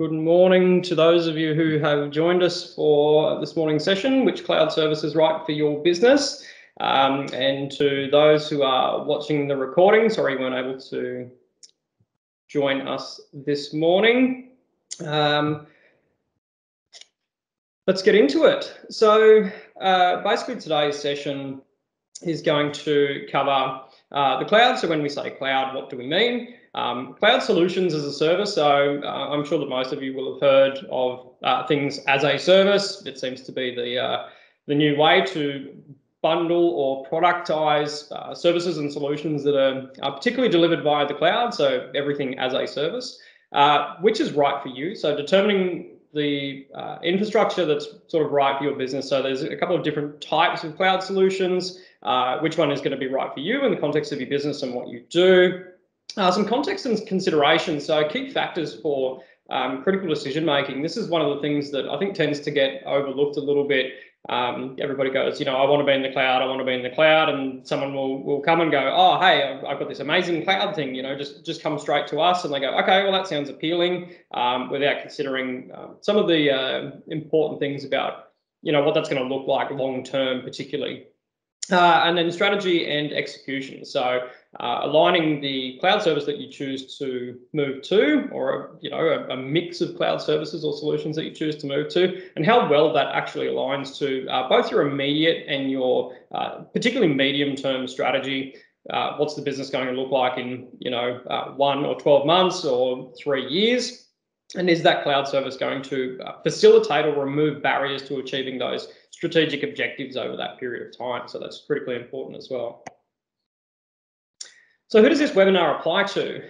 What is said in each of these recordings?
Good morning to those of you who have joined us for this morning's session, which cloud service is right for your business, and to those who are watching the recording, sorry you weren't able to join us this morning. Let's get into it. So basically today's session is going to cover the cloud. So when we say cloud, what do we mean? Cloud solutions as a service. So I'm sure that most of you will have heard of things as a service. It seems to be the new way to bundle or productize services and solutions that are particularly delivered via the cloud. So everything as a service, which is right for you. So determining the infrastructure that's sort of right for your business. So there's a couple of different types of cloud solutions. Which one is going to be right for you in the context of your business and what you do. Some context and considerations. So key factors for critical decision making. This is one of the things that I think tends to get overlooked a little bit. Everybody goes, you know, I want to be in the cloud, I want to be in the cloud, and someone will come and go, oh, hey, I've got this amazing cloud thing, you know, just come straight to us. And they go, okay, well, that sounds appealing, without considering some of the important things about, you know, what that's going to look like long term, particularly. And then strategy and execution. So aligning the cloud service that you choose to move to, or you know, a mix of cloud services or solutions that you choose to move to, and how well that actually aligns to both your immediate and your particularly medium-term strategy. What's the business going to look like in 1 or 12 months or 3 years? And is that cloud service going to facilitate or remove barriers to achieving those strategic objectives over that period of time? So that's critically important as well. So who does this webinar apply to?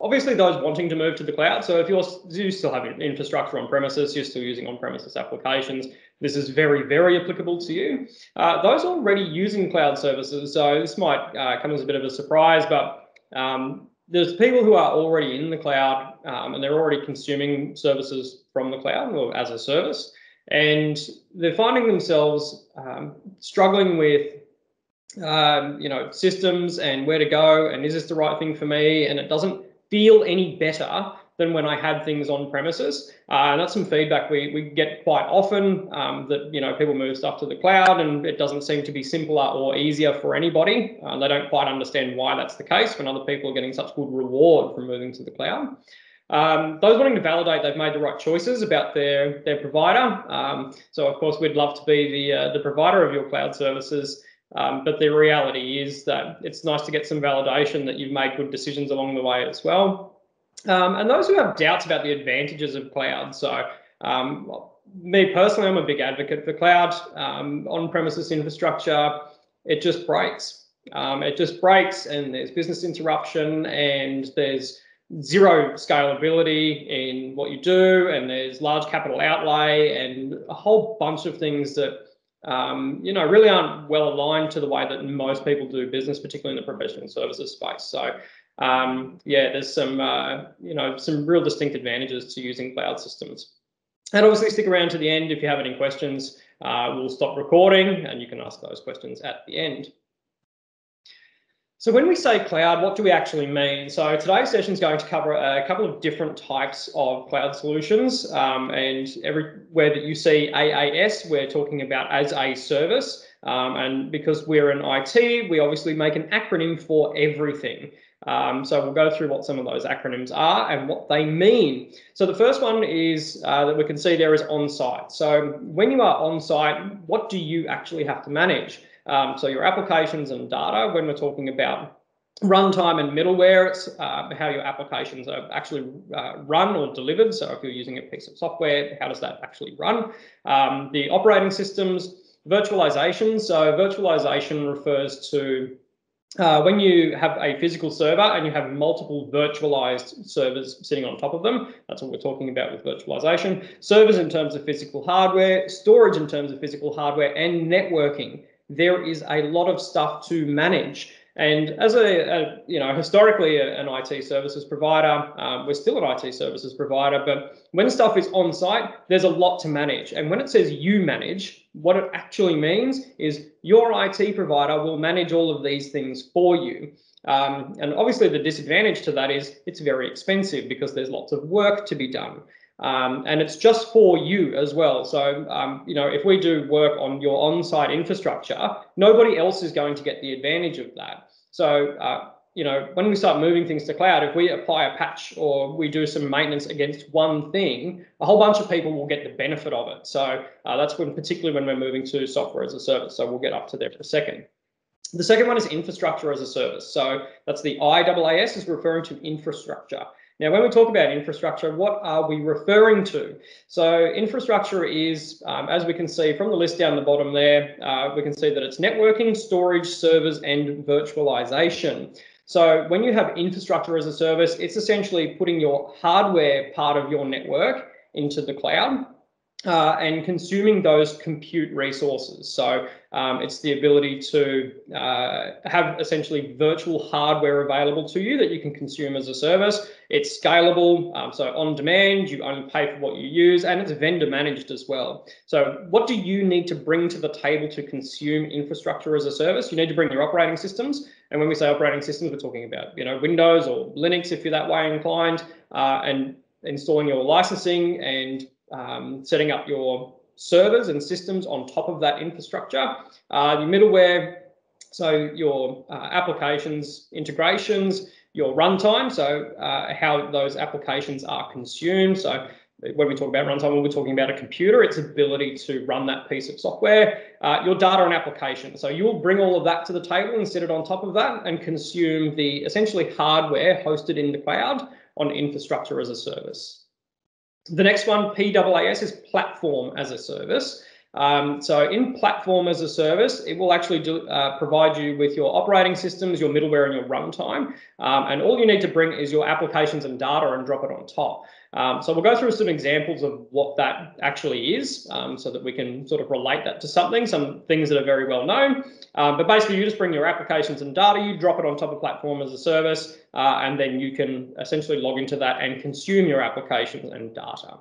Obviously those wanting to move to the cloud. So if you still have infrastructure on premises, you're still using on-premises applications, this is very, very applicable to you. Those already using cloud services, so this might come as a bit of a surprise, but there's people who are already in the cloud and they're already consuming services from the cloud or as a service, and they're finding themselves struggling with systems and where to go, and is this the right thing for me? And it doesn't feel any better than when I had things on premises. And that's some feedback we get quite often, that people move stuff to the cloud and it doesn't seem to be simpler or easier for anybody. They don't quite understand why that's the case when other people are getting such good reward from moving to the cloud. Those wanting to validate they've made the right choices about their provider. So of course we'd love to be the provider of your cloud services. But the reality is that it's nice to get some validation that you've made good decisions along the way as well. And those who have doubts about the advantages of cloud. So me personally, I'm a big advocate for cloud. On-premises infrastructure, it just breaks. It just breaks, and there's business interruption, and there's zero scalability in what you do, and there's large capital outlay and a whole bunch of things that really aren't well aligned to the way that most people do business, particularly in the professional services space. So there's some some real distinct advantages to using cloud systems. And obviously stick around to the end if you have any questions. We'll stop recording and you can ask those questions at the end. So when we say cloud, what do we actually mean? So today's session is going to cover a couple of different types of cloud solutions, and everywhere that you see AAS, we're talking about as a service. And because we're in IT, we obviously make an acronym for everything. So we'll go through what some of those acronyms are and what they mean. So the first one is that we can see there is on-site. So when you are on-site, what do you actually have to manage? So your applications and data, when we're talking about runtime and middleware, it's how your applications are actually run or delivered. So if you're using a piece of software, how does that actually run? The operating systems, virtualization. So virtualization refers to when you have a physical server and you have multiple virtualized servers sitting on top of them. That's what we're talking about with virtualization. Servers in terms of physical hardware, storage in terms of physical hardware, and networking. There is a lot of stuff to manage. And as historically an IT services provider, we're still an IT services provider, but when stuff is on site, there's a lot to manage. And when it says you manage, what it actually means is your IT provider will manage all of these things for you. And obviously the disadvantage to that is it's very expensive because there's lots of work to be done. And it's just for you as well. So, if we do work on your on-site infrastructure, nobody else is going to get the advantage of that. So, when we start moving things to cloud, if we apply a patch or we do some maintenance against one thing, a whole bunch of people will get the benefit of it. So that's particularly when we're moving to software as a service. So we'll get up to there in a second. The second one is infrastructure as a service. So that's the IaaS is referring to infrastructure. Now, when we talk about infrastructure, what are we referring to? So infrastructure is, as we can see from the list down the bottom there, we can see that it's networking, storage, servers, and virtualization. So when you have infrastructure as a service, it's essentially putting your hardware part of your network into the cloud. And consuming those compute resources. So it's the ability to have essentially virtual hardware available to you that you can consume as a service. It's scalable, so on demand, you only pay for what you use, and it's vendor managed as well. So what do you need to bring to the table to consume infrastructure as a service? You need to bring your operating systems. And when we say operating systems, we're talking about Windows or Linux if you're that way inclined, and installing your licensing and setting up your servers and systems on top of that infrastructure, your middleware, so your applications, integrations, your runtime, so how those applications are consumed. So when we talk about runtime, when we're talking about a computer, its ability to run that piece of software, your data and application. So you'll bring all of that to the table and sit it on top of that and consume the essentially hardware hosted in the cloud on infrastructure as a service. The next one, PaaS, is platform as a service. So in platform as a service, it will actually provide you with your operating systems, your middleware, and your runtime. And all you need to bring is your applications and data and drop it on top. So we'll go through some examples of what that actually is so that we can sort of relate that to something, some things that are very well known. But basically, you just bring your applications and data, you drop it on top of platform as a service, and then you can essentially log into that and consume your applications and data.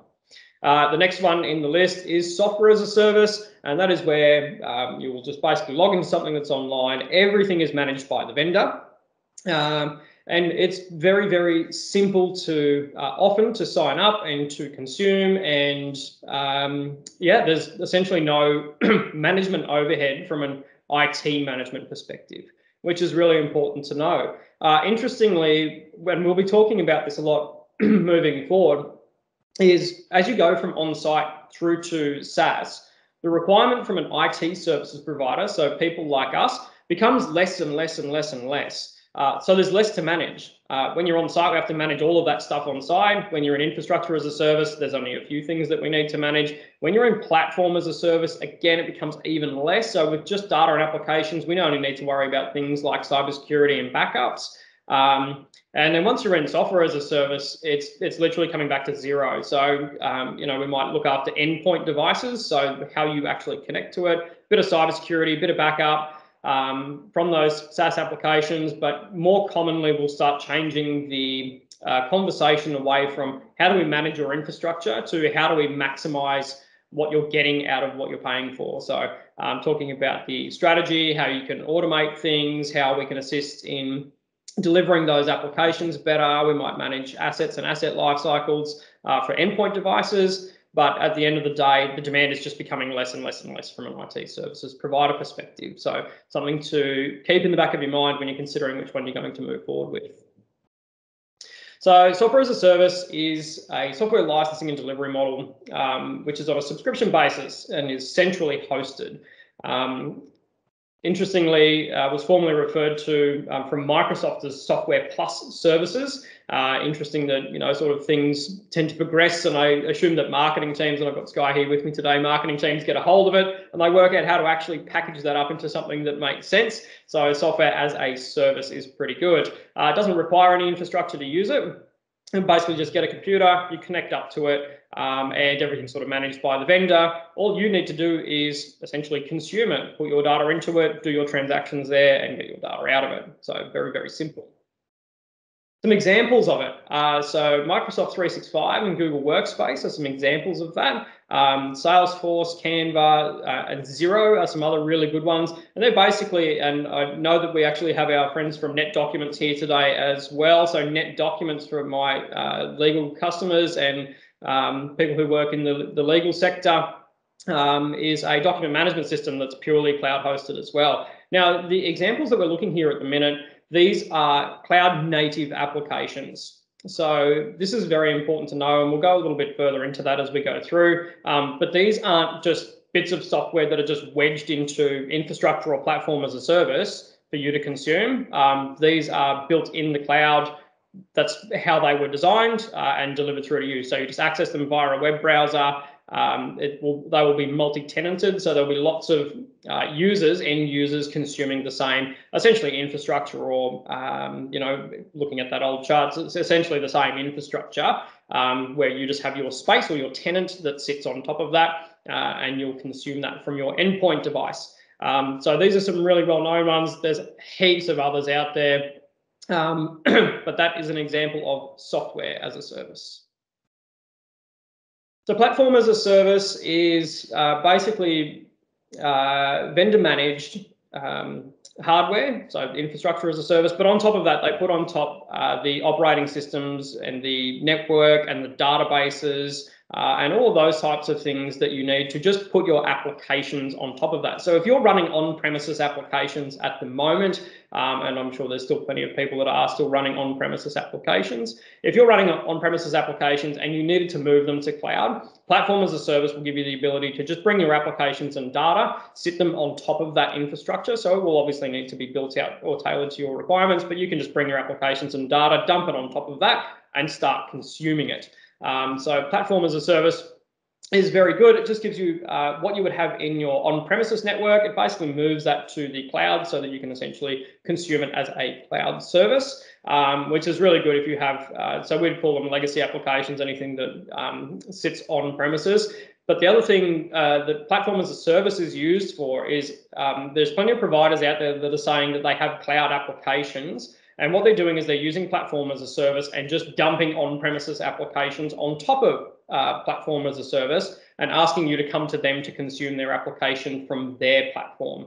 The next one in the list is software as a service, and that is where you will just basically log into something that's online. Everything is managed by the vendor. And it's very, very simple to often to sign up and to consume. And there's essentially no management overhead from an IT management perspective, which is really important to know. Interestingly, when we'll be talking about this a lot moving forward, is as you go from on-site through to SaaS, the requirement from an IT services provider, so people like us, becomes less and less and less and less. So there's less to manage. When you're on site, we have to manage all of that stuff on site. When you're in infrastructure as a service, there's only a few things that we need to manage. When you're in platform as a service, again, it becomes even less. So with just data and applications, we only need to worry about things like cybersecurity and backups. And then once you're in software as a service, it's literally coming back to zero. So, we might look after endpoint devices, so how you actually connect to it, a bit of cybersecurity, a bit of backup from those SaaS applications, but more commonly we'll start changing the conversation away from how do we manage your infrastructure to how do we maximize what you're getting out of what you're paying for. So talking about the strategy, how you can automate things, how we can assist in delivering those applications better. We might manage assets and asset life cycles for endpoint devices. But at the end of the day, the demand is just becoming less and less and less from an IT services provider perspective. So something to keep in the back of your mind when you're considering which one you're going to move forward with. So software as a service is a software licensing and delivery model, which is on a subscription basis and is centrally hosted. Interestingly, was formerly referred to from Microsoft as software plus services. Interesting that, sort of things tend to progress, and I assume that marketing teams, and I've got Sky here with me today, marketing teams get a hold of it and they work out how to actually package that up into something that makes sense. So software as a service is pretty good. It doesn't require any infrastructure to use it. and basically just get a computer, you connect up to it, and everything's sort of managed by the vendor. All you need to do is essentially consume it, put your data into it, do your transactions there, and get your data out of it. So very, very simple. Some examples of it. So Microsoft 365 and Google Workspace are some examples of that. Salesforce, Canva, and Xero are some other really good ones. And they're basically, and I know that we actually have our friends from Net Documents here today as well. So Net Documents for my legal customers and people who work in the legal sector is a document management system that's purely cloud hosted as well. Now, the examples that we're looking here at the minute, these are cloud native applications. So this is very important to know, and we'll go a little bit further into that as we go through. But these aren't just bits of software that are just wedged into infrastructure or platform as a service for you to consume. These are built in the cloud. That's how they were designed and delivered through to you. So you just access them via a web browser. They will be multi-tenanted, so there'll be lots of end users consuming the same, essentially infrastructure, or looking at that old chart, it's essentially the same infrastructure where you just have your space or your tenant that sits on top of that, and you'll consume that from your endpoint device. So these are some really well-known ones. There's heaps of others out there, but that is an example of software as a service. So platform as a service is basically vendor managed hardware, so infrastructure as a service, but on top of that, they put on top the operating systems and the network and the databases and all of those types of things that you need to just put your applications on top of that. So if you're running on-premises applications at the moment, and I'm sure there's still plenty of people that are still running on-premises applications, if you're running on-premises applications and you needed to move them to cloud, platform as a service will give you the ability to just bring your applications and data, sit them on top of that infrastructure. So it will obviously need to be built out or tailored to your requirements, but you can just bring your applications and data, dump it on top of that, and start consuming it. So platform as a service is very good. It just gives you what you would have in your on-premises network. It basically moves that to the cloud so that you can essentially consume it as a cloud service, which is really good if you have, so we'd call them legacy applications, anything that sits on premises. But the other thing that platform as a service is used for is there's plenty of providers out there that are saying that they have cloud applications. And what they're doing is they're using platform as a service and just dumping on-premises applications on top of platform as a service and asking you to come to them to consume their application from their platform.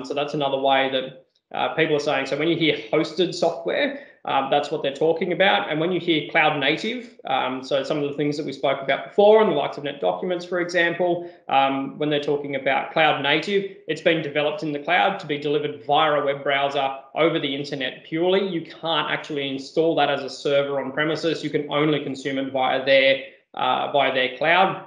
So that's another way that people are saying. So when you hear hosted software, that's what they're talking about. And when you hear cloud native, so some of the things that we spoke about before, and the likes of Net Documents, for example, when they're talking about cloud native, it's been developed in the cloud to be delivered via a web browser over the internet purely. You can't actually install that as a server on premises. You can only consume it via their cloud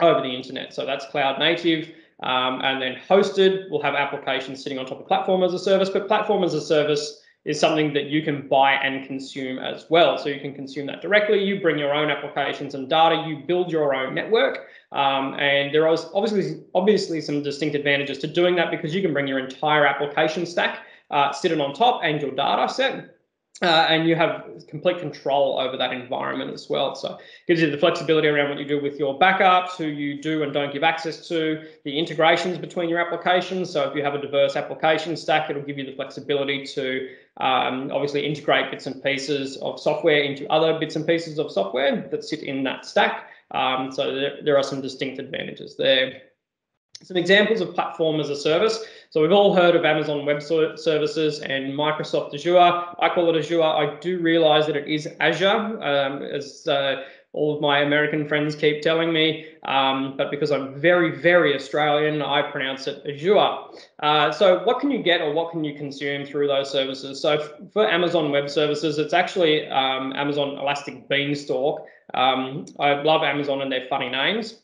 over the internet. So that's cloud native. And then hosted will have applications sitting on top of platform as a service, but platform as a service is something that you can buy and consume as well. So you can consume that directly. You bring your own applications and data, you build your own network. And there are obviously some distinct advantages to doing that, because you can bring your entire application stack, sit it on top, and your data set. And you have complete control over that environment as well. So it gives you the flexibility around what you do with your backups, who you do and don't give access to, the integrations between your applications. So if you have a diverse application stack, it'll give you the flexibility to obviously integrate bits and pieces of software into other bits and pieces of software that sit in that stack. So there are some distinct advantages there. Some examples of platform as a service. So we've all heard of Amazon Web Services and Microsoft Azure. I call it Azure. I do realize that it is Azure, as all of my American friends keep telling me, but because I'm very, very Australian, I pronounce it Azure. So what can you get or what can you consume through those services? So for Amazon Web Services, it's actually Amazon Elastic Beanstalk. I love Amazon and their funny names.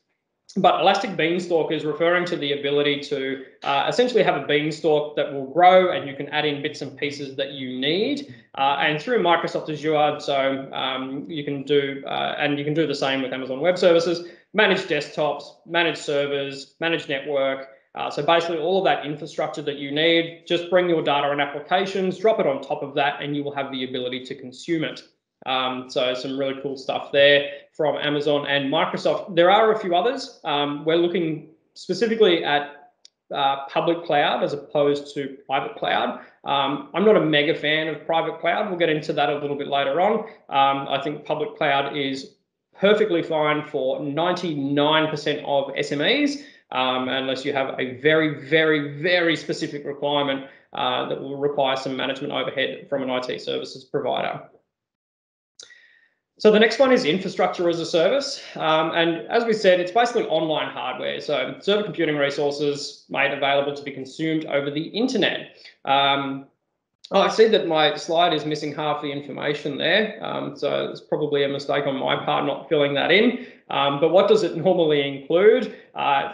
But Elastic Beanstalk is referring to the ability to essentially have a beanstalk that will grow, and you can add in bits and pieces that you need. And through Microsoft Azure, so you can do, and you can do the same with Amazon Web Services, manage desktops, manage servers, manage network. So basically all of that infrastructure that you need, just bring your data and applications, drop it on top of that, and you will have the ability to consume it. So some really cool stuff there from Amazon and Microsoft. There are a few others. We're looking specifically at public cloud as opposed to private cloud. I'm not a mega fan of private cloud. We'll get into that a little bit later on. I think public cloud is perfectly fine for 99% of SMEs, unless you have a very, very, very specific requirement that will require some management overhead from an IT services provider. So the next one is infrastructure as a service. And as we said, it's basically online hardware. So server computing resources made available to be consumed over the internet. I see that my slide is missing half the information there. So it's probably a mistake on my part not filling that in. But what does it normally include?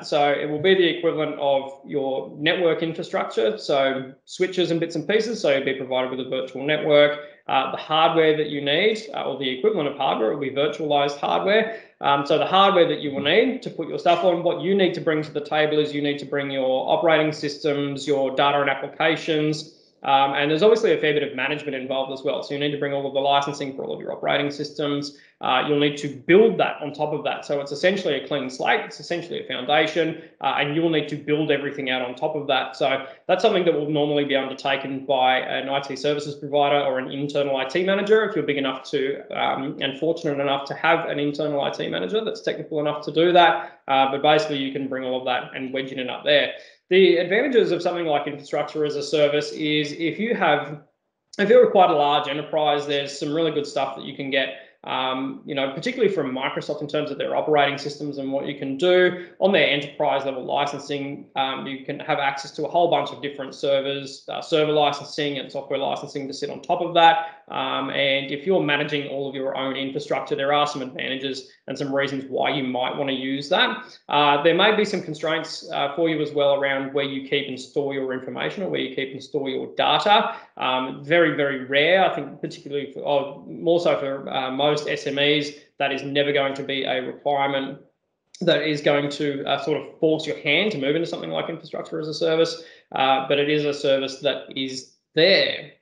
So it will be the equivalent of your network infrastructure. So switches and bits and pieces. So you'll be provided with a virtual network. The hardware that you need, or the equivalent of hardware, will be virtualized hardware. So the hardware that you will need to put your stuff on, what you need to bring to the table is you need to bring your operating systems, your data and applications, and there's obviously a fair bit of management involved as well. So you need to bring all of the licensing for all of your operating systems. You'll need to build that on top of that. So it's essentially a clean slate. It's essentially a foundation, and you'll need to build everything out on top of that. So that's something that will normally be undertaken by an IT services provider or an internal IT manager if you're big enough to and fortunate enough to have an internal IT manager that's technical enough to do that. But basically, you can bring all of that and wedge it in up there. The advantages of something like infrastructure as a service is if you're quite a large enterprise, there's some really good stuff that you can get, particularly from Microsoft in terms of their operating systems and what you can do on their enterprise level licensing. You can have access to a whole bunch of different servers, server licensing and software licensing to sit on top of that. And if you're managing all of your own infrastructure, there are some advantages and some reasons why you might want to use that. There may be some constraints for you as well around where you keep and store your information or where you keep and store your data. Very, very rare, I think, particularly more so for most SMEs, that is never going to be a requirement that is going to sort of force your hand to move into something like infrastructure as a service, but it is a service that is there.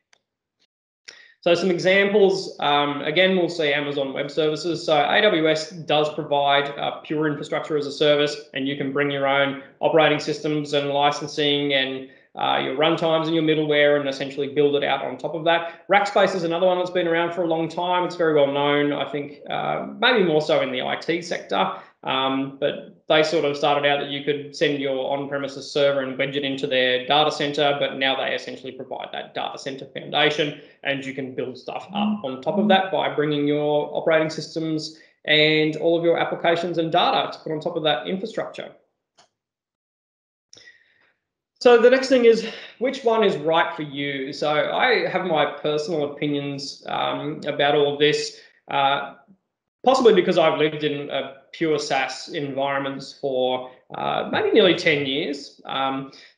So some examples, again, we'll see Amazon Web Services. So AWS does provide pure infrastructure as a service, and you can bring your own operating systems and licensing and your runtimes and your middleware and essentially build it out on top of that. Rackspace is another one that's been around for a long time. It's very well known, I think, maybe more so in the IT sector. But they sort of started out that you could send your on-premises server and wedge it into their data center, but now they essentially provide that data center foundation, and you can build stuff up on top of that by bringing your operating systems and all of your applications and data to put on top of that infrastructure. So the next thing is, which one is right for you? So I have my personal opinions about all of this, possibly because I've lived in a pure SaaS environments for maybe nearly 10 years,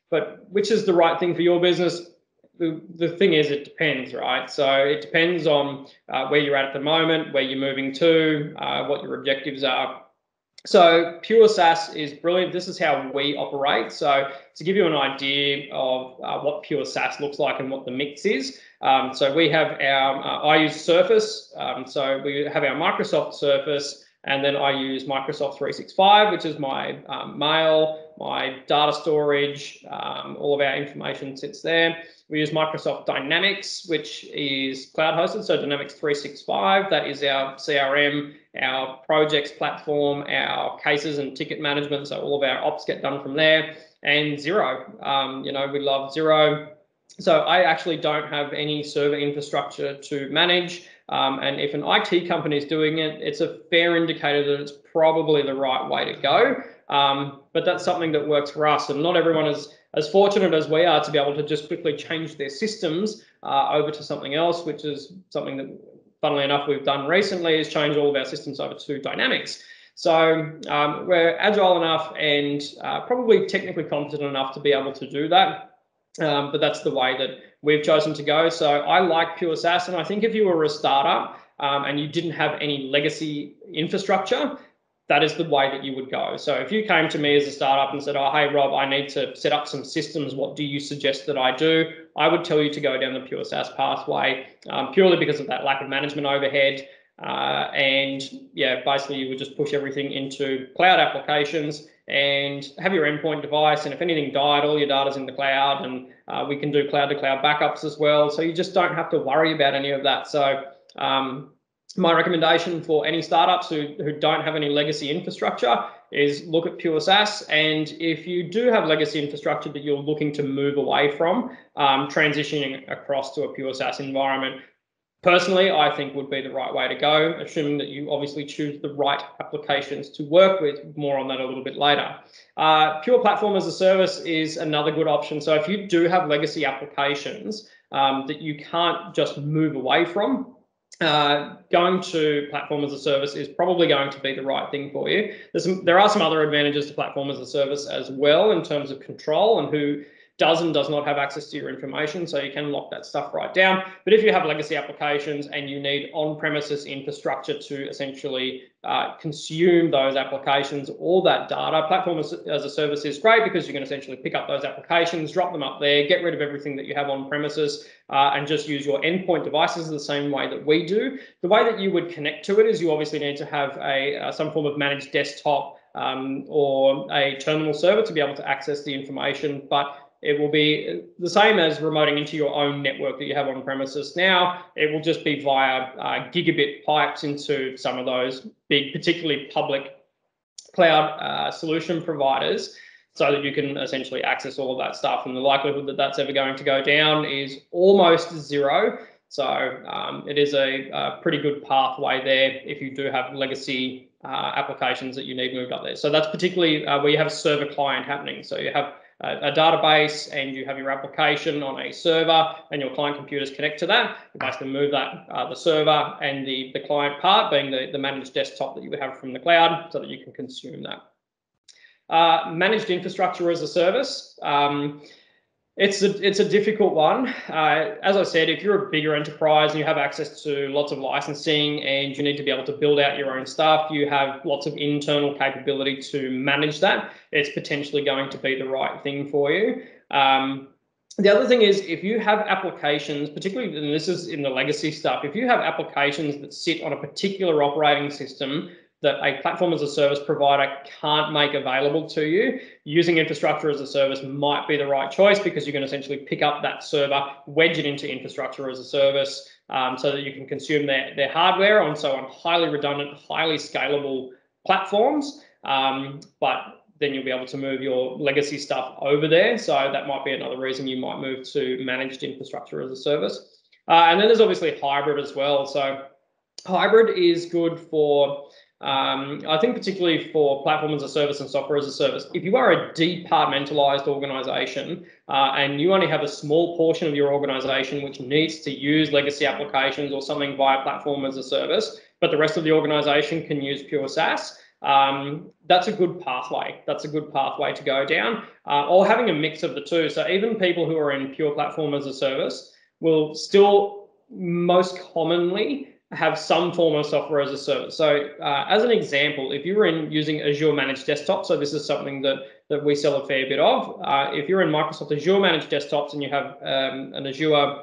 but which is the right thing for your business? The thing is, it depends, right? So it depends on where you're at the moment, where you're moving to, what your objectives are. So pure SaaS is brilliant. This is how we operate. So to give you an idea of what pure SaaS looks like and what the mix is, so we have our, I use Surface. So we have our Microsoft Surface, and then I use Microsoft 365, which is my mail, my data storage, all of our information sits there. We use Microsoft Dynamics, which is cloud hosted, so Dynamics 365, that is our CRM, our projects platform, our cases and ticket management, so all of our ops get done from there, and Xero. We love Xero. So I actually don't have any server infrastructure to manage, and if an IT company is doing it, it's a fair indicator that it's probably the right way to go. But that's something that works for us, and not everyone is as fortunate as we are to be able to just quickly change their systems over to something else, which is something that, funnily enough, we've done recently, is change all of our systems over to Dynamics. So we're agile enough and probably technically competent enough to be able to do that. But that's the way that we've chosen to go. So I like pure SaaS, and I think if you were a startup and you didn't have any legacy infrastructure, that is the way that you would go. So if you came to me as a startup and said, oh, hey, Rob, I need to set up some systems, what do you suggest that I do? I would tell you to go down the pure SaaS pathway, purely because of that lack of management overhead. And yeah, basically you would just push everything into cloud applications and have your endpoint device. And if anything died, all your data's in the cloud, and we can do cloud-to-cloud backups as well. So you just don't have to worry about any of that. So my recommendation for any startups who don't have any legacy infrastructure is look at pure SaaS. And if you do have legacy infrastructure that you're looking to move away from, transitioning across to a pure SaaS environment, personally, I think would be the right way to go, assuming that you obviously choose the right applications to work with. More on that a little bit later. Pure platform as a service is another good option. So if you do have legacy applications that you can't just move away from, going to platform as a service is probably going to be the right thing for you. There are some other advantages to platform as a service as well in terms of control and who does and does not have access to your information, so you can lock that stuff right down. But if you have legacy applications and you need on-premises infrastructure to essentially consume those applications or that data, platform as a service is great because you can essentially pick up those applications, drop them up there, get rid of everything that you have on premises, and just use your endpoint devices the same way that we do. The way that you would connect to it is you obviously need to have some form of managed desktop or a terminal server to be able to access the information, but it will be the same as remoting into your own network that you have on premises now. It will just be via gigabit pipes into some of those big, particularly public cloud solution providers, so that you can essentially access all of that stuff. And the likelihood that that's ever going to go down is almost zero. So it is a pretty good pathway there if you do have legacy applications that you need moved up there. So that's particularly where you have server client happening. So you have a database and you have your application on a server and your client computers connect to that. You basically move that, the server and the client part being the managed desktop that you would have from the cloud so that you can consume that. Managed infrastructure as a service. It's a difficult one. As I said, if you're a bigger enterprise and you have access to lots of licensing and you need to be able to build out your own stuff, you have lots of internal capability to manage that, it's potentially going to be the right thing for you. The other thing is if you have applications, particularly, and this is in the legacy stuff, if you have applications that sit on a particular operating system that a platform as a service provider can't make available to you, using infrastructure as a service might be the right choice because you can essentially pick up that server, wedge it into infrastructure as a service so that you can consume their hardware on highly redundant, highly scalable platforms. But then you'll be able to move your legacy stuff over there. So that might be another reason you might move to managed infrastructure as a service. And then there's obviously hybrid as well. So hybrid is good for I think particularly for platform as a service and software as a service. If you are a departmentalized organization and you only have a small portion of your organization which needs to use legacy applications or something via platform as a service, but the rest of the organization can use pure SaaS, that's a good pathway. That's a good pathway to go down, or having a mix of the two. So even people who are in pure platform as a service will still most commonly have some form of software as a service. So as an example, if you're using Azure Managed Desktop, so this is something that we sell a fair bit of. If you're in Microsoft Azure Managed Desktops and you have an Azure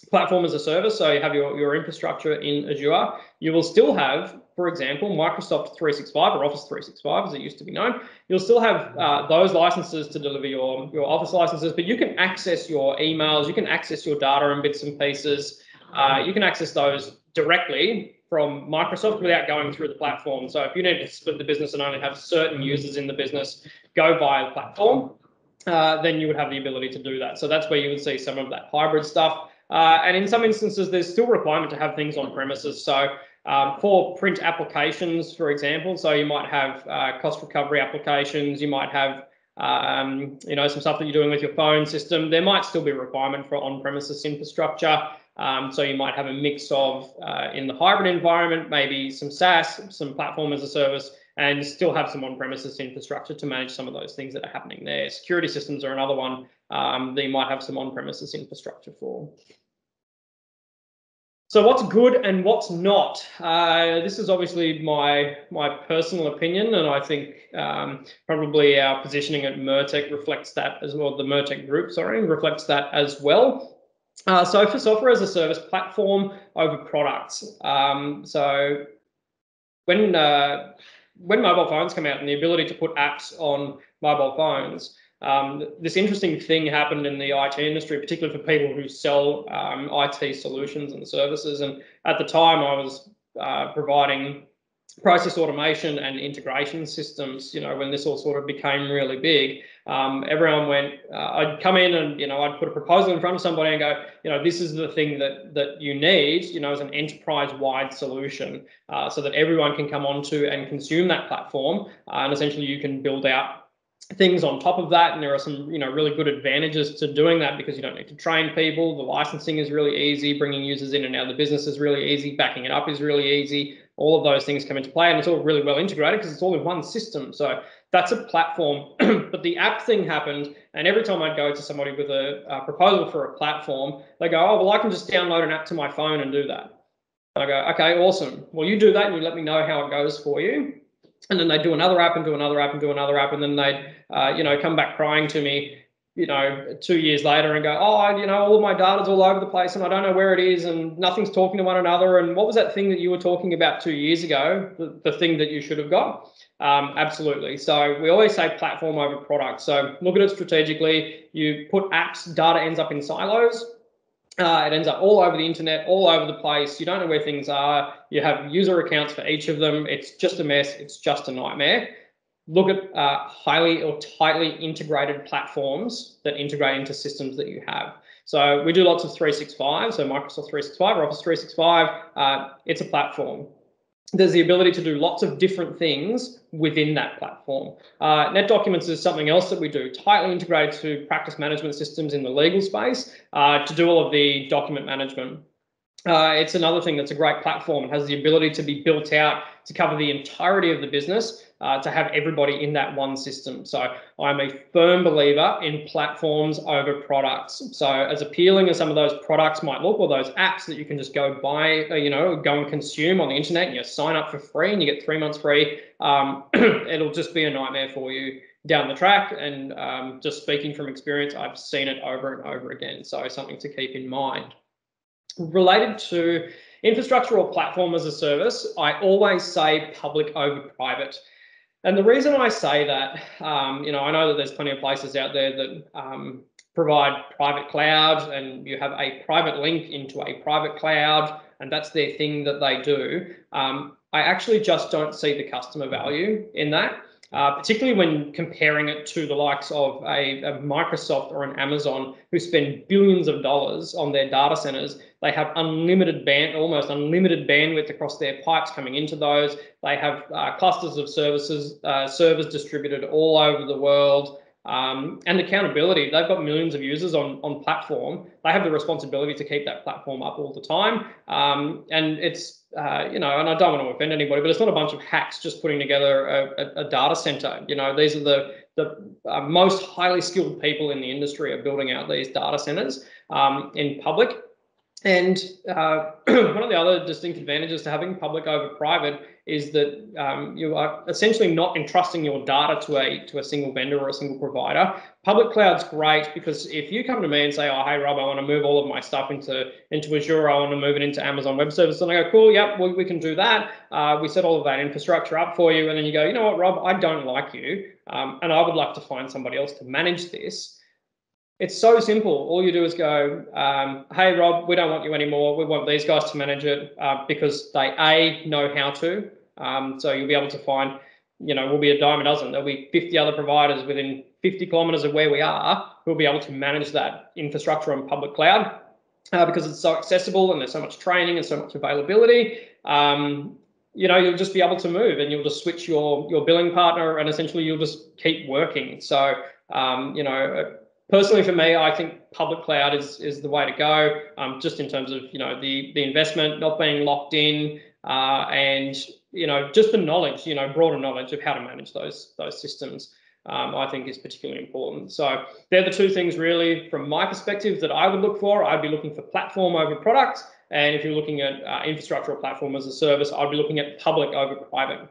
platform as a service, so you have your infrastructure in Azure, you will still have, for example, Microsoft 365 or Office 365 as it used to be known. You'll still have those licenses to deliver your Office licenses, but you can access your emails, you can access your data in bits and pieces, you can access those directly from Microsoft without going through the platform. So if you need to split the business and only have certain users in the business go via the platform, then you would have the ability to do that. So that's where you would see some of that hybrid stuff. And in some instances, there's still requirement to have things on premises. So for print applications, for example, so you might have cost recovery applications, you might have some stuff that you're doing with your phone system. There might still be a requirement for on-premises infrastructure. So you might have a mix of, in the hybrid environment, maybe some SaaS, some platform as a service, and still have some on-premises infrastructure to manage some of those things that are happening there. Security systems are another one that you might have some on-premises infrastructure for. So what's good and what's not? This is obviously my personal opinion, and I think probably our positioning at Mertech reflects that as well. The Mertech group, sorry, reflects that as well. So for software as a service, platform over products. So when mobile phones come out and the ability to put apps on mobile phones, this interesting thing happened in the IT industry, particularly for people who sell IT solutions and services. And at the time, I was providing process automation and integration systems. When this all sort of became really big, everyone went, I'd come in and, I'd put a proposal in front of somebody and go, this is the thing that you need, as an enterprise-wide solution, so that everyone can come onto and consume that platform. And essentially you can build out things on top of that, and there are some really good advantages to doing that, because you don't need to train people. The licensing is really easy, bringing users in and out of the business is really easy, backing it up is really easy. All of those things come into play, and it's all really well integrated because it's all in one system. So that's a platform. But the app thing happened, and every time I'd go to somebody with a proposal for a platform, they go, oh, well, I can just download an app to my phone and do that. And I go, okay, awesome. Well, you do that and you let me know how it goes for you. And then they do another app and do another app and do another app, and then they'd come back crying to me 2 years later and go, oh, all of my data's all over the place and I don't know where it is and nothing's talking to one another. And what was that thing that you were talking about 2 years ago, the thing that you should have got? Absolutely. So we always say platform over product. So look at it strategically. You put apps, data ends up in silos. It ends up all over the internet, all over the place. You don't know where things are. You have user accounts for each of them. It's just a mess. It's just a nightmare. Look at highly or tightly integrated platforms that integrate into systems that you have. So we do lots of 365. So Microsoft 365 or Office 365, it's a platform. There's the ability to do lots of different things within that platform. Net Documents is something else that we do, tightly integrated to practice management systems in the legal space to do all of the document management. It's another thing that's a great platform. It has the ability to be built out to cover the entirety of the business, to have everybody in that one system. So I'm a firm believer in platforms over products. So as appealing as some of those products might look, or those apps that you can just go buy, go and consume on the internet, and you sign up for free and you get 3 months free, it'll just be a nightmare for you down the track. And just speaking from experience, I've seen it over and over again. So something to keep in mind. Related to infrastructure or platform as a service, I always say public over private. And the reason I say that, I know that there's plenty of places out there that provide private cloud, and you have a private link into a private cloud, and that's their thing that they do. I actually just don't see the customer value in that. Particularly when comparing it to the likes of a Microsoft or an Amazon, who spend billions of dollars on their data centers. They have almost unlimited bandwidth across their pipes coming into those. They have clusters of servers distributed all over the world. And accountability. They've got millions of users on platform. They have the responsibility to keep that platform up all the time. And it's, and I don't want to offend anybody, but it's not a bunch of hacks just putting together a data center. These are the most highly skilled people in the industry are building out these data centers in public. And one of the other distinct advantages to having public over private is that you are essentially not entrusting your data to a single vendor or a single provider. Public cloud's great because if you come to me and say, oh, hey, Rob, I want to move all of my stuff into Azure, I want to move it into Amazon Web Services, and I go, cool, yep, we can do that. We set all of that infrastructure up for you. And then you go, you know what, Rob, I don't like you, and I would like to find somebody else to manage this. It's so simple. All you do is go, hey, Rob, we don't want you anymore. We want these guys to manage it because they, know how to. So you'll be able to find, we'll be a dime a dozen. There'll be 50 other providers within 50 kilometers of where we are who'll be able to manage that infrastructure on public cloud because it's so accessible and there's so much training and so much availability. You'll just be able to move and you'll just switch your billing partner and essentially you'll just keep working. So, personally, for me, I think public cloud is the way to go, just in terms of, the investment, not being locked in, and, just the knowledge, broader knowledge of how to manage those systems. I think is particularly important. So they're the two things really from my perspective that I would look for. I'd be looking for platform over product. And if you're looking at infrastructure or platform as a service, I'd be looking at public over private.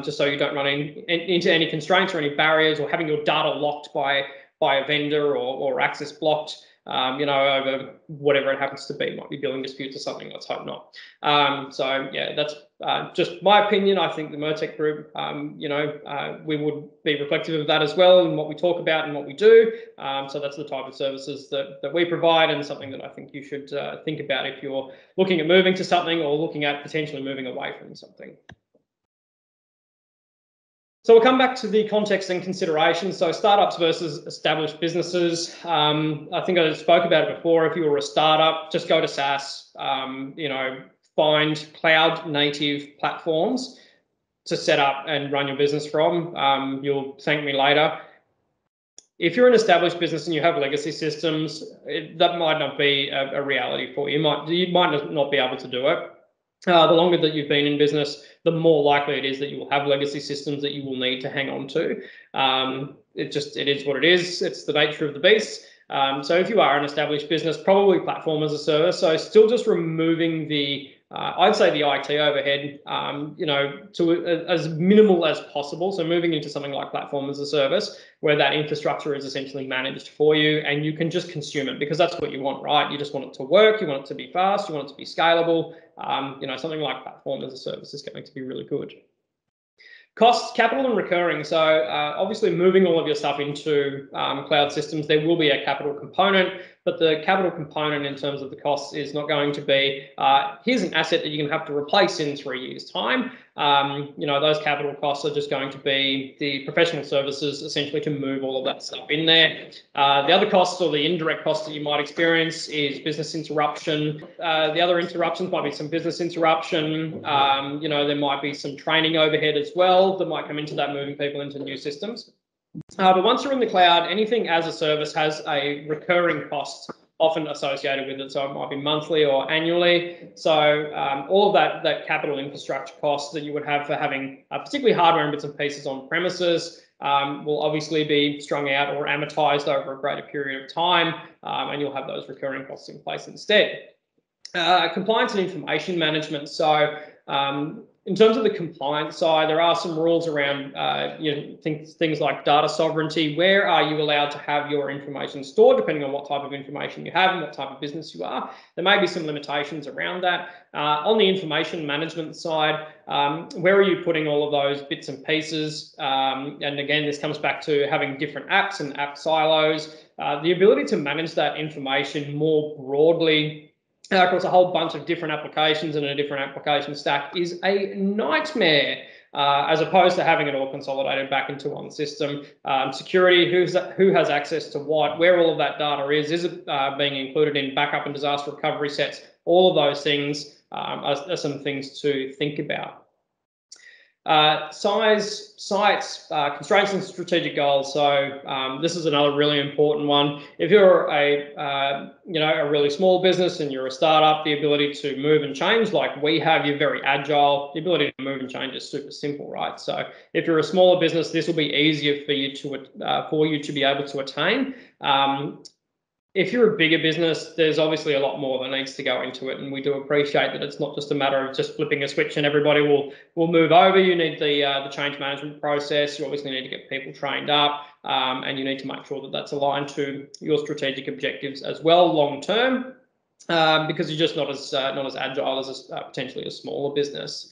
Just so you don't run into any constraints or any barriers, or having your data locked by a vendor or access blocked, over whatever it happens to be. It might be billing disputes or something. Let's hope not. So yeah, that's just my opinion. I think the Mertech group, we would be reflective of that as well in what we talk about and what we do. So that's the type of services that we provide, and something that I think you should think about if you're looking at moving to something or looking at potentially moving away from something. So we'll come back to the context and considerations. So startups versus established businesses. I think I spoke about it before. If you were a startup, just go to SaaS. Find cloud native platforms to set up and run your business from. You'll thank me later. If you're an established business and you have legacy systems, that might not be a reality for you. You might not be able to do it. The longer that you've been in business, the more likely it is that you will have legacy systems that you will need to hang on to. It is what it is. It's the nature of the beast. So if you are an established business, probably platform as a service. So still just removing I'd say the IT overhead, to as minimal as possible. So moving into something like platform as a service, where that infrastructure is essentially managed for you, and you can just consume it, because that's what you want, right? You just want it to work. You want it to be fast. You want it to be scalable. Something like platform as a service is going to be really good. Costs, capital and recurring. So obviously moving all of your stuff into cloud systems, there will be a capital component, but the capital component in terms of the costs is not going to be, here's an asset that you're going to have to replace in 3 years' time. Those capital costs are just going to be the professional services essentially to move all of that stuff in there. The other costs, or the indirect costs that you might experience, is business interruption. The other interruptions might be some business interruption. There might be some training overhead as well that might come into that, moving people into new systems. But once you're in the cloud, anything as a service has a recurring cost often associated with it. So it might be monthly or annually. So all of that capital infrastructure costs that you would have for having particularly hardware and bits and pieces on premises will obviously be strung out or amortized over a greater period of time, and you'll have those recurring costs in place instead. Compliance and information management. So in terms of the compliance side, there are some rules around things like data sovereignty. Where are you allowed to have your information stored, depending on what type of information you have and what type of business you are? There may be some limitations around that. On the information management side, where are you putting all of those bits and pieces? And again, this comes back to having different apps and app silos. The ability to manage that information more broadly across a whole bunch of different applications and a different application stack is a nightmare, as opposed to having it all consolidated back into one system. Security, who has access to what, where all of that data is it being included in backup and disaster recovery sets? All of those things are some things to think about. Size, sites, constraints and strategic goals. So this is another really important one. If you're a really small business and you're a startup, the ability to move and change like we have, you're very agile. The ability to move and change is super simple, right? So if you're a smaller business, this will be easier for you to be able to attain. If you're a bigger business, there's obviously a lot more that needs to go into it, and we do appreciate that it's not just a matter of just flipping a switch and everybody will move over. You need the change management process. You obviously need to get people trained up, and you need to make sure that that's aligned to your strategic objectives as well long term, because you're just not as agile as potentially a smaller business.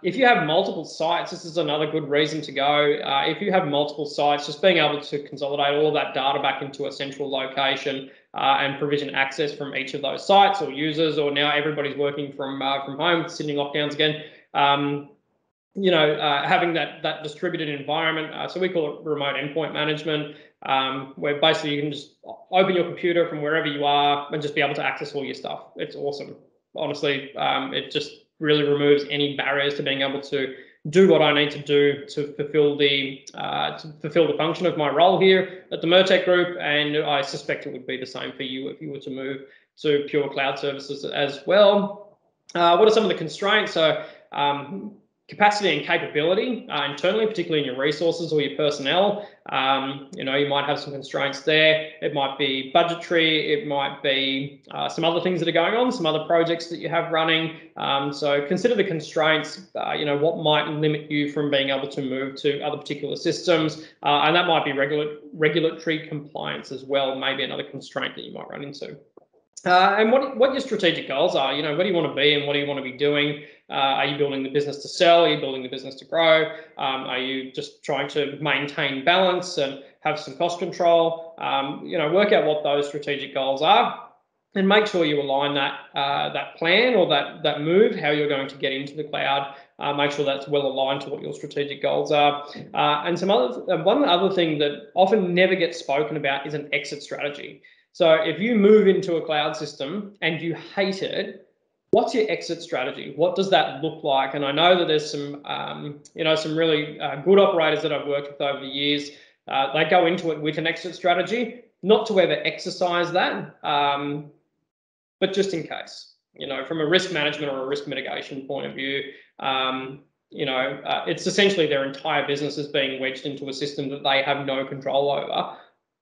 If you have multiple sites, this is another good reason to go. If you have multiple sites, just being able to consolidate all of that data back into a central location and provision access from each of those sites or users, or now everybody's working from home, Sydney lockdowns again. Having that distributed environment. So we call it remote endpoint management, where basically you can just open your computer from wherever you are and just be able to access all your stuff. It's awesome. Honestly, it just really removes any barriers to being able to do what I need to do to fulfill the function of my role here at the Mertech Group, and I suspect it would be the same for you if you were to move to pure cloud services as well. What are some of the constraints? So capacity and capability internally, particularly in your resources or your personnel. You know, you might have some constraints there. It might be budgetary. It might be some other things that are going on, some other projects that you have running. So consider the constraints, you know, what might limit you from being able to move to other particular systems. And that might be regulatory compliance as well, maybe another constraint that you might run into. And what your strategic goals are, you know, where do you want to be and what do you want to be doing? Are you building the business to sell? Are you building the business to grow? Are you just trying to maintain balance and have some cost control? You know, work out what those strategic goals are and make sure you align that that plan or that move, how you're going to get into the cloud. Make sure that's well aligned to what your strategic goals are. And one other thing that often never gets spoken about is an exit strategy. So if you move into a cloud system and you hate it, what's your exit strategy? What does that look like? And I know that there's some, you know, some really good operators that I've worked with over the years. They go into it with an exit strategy, not to ever exercise that, but just in case, you know, from a risk management or a risk mitigation point of view, you know, it's essentially their entire business is being wedged into a system that they have no control over.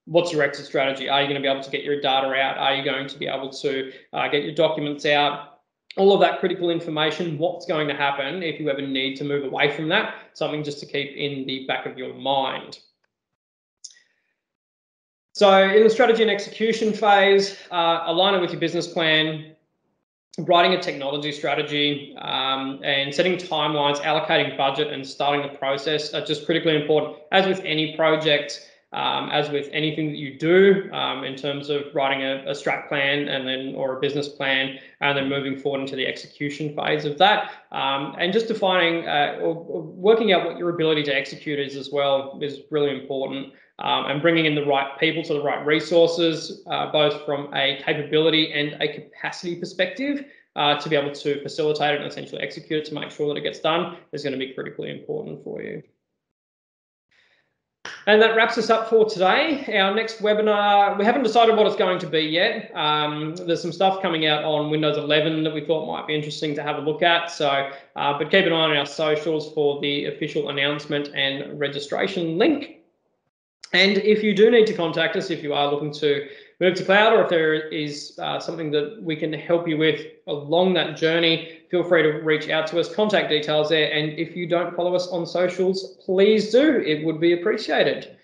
What's your exit strategy? Are you going to be able to get your data out? Are you going to be able to get your documents out? All of that critical information, what's going to happen if you ever need to move away from that? Something just to keep in the back of your mind. So in the strategy and execution phase, align it with your business plan, writing a technology strategy, and setting timelines, allocating budget and starting the process are just critically important. As with any project, as with anything that you do in terms of writing a strat plan and then or a business plan and then moving forward into the execution phase of that, and just defining or working out what your ability to execute is as well is really important, and bringing in the right people to the right resources, both from a capability and a capacity perspective, to be able to facilitate it and essentially execute it to make sure that it gets done is going to be critically important for you. And that wraps us up for today. Our next webinar, we haven't decided what it's going to be yet. There's some stuff coming out on Windows 11 that we thought might be interesting to have a look at. So, but keep an eye on our socials for the official announcement and registration link. And if you do need to contact us, if you are looking to move to cloud, or if there is something that we can help you with along that journey, feel free to reach out to us, contact details there. And if you don't follow us on socials, please do. It would be appreciated.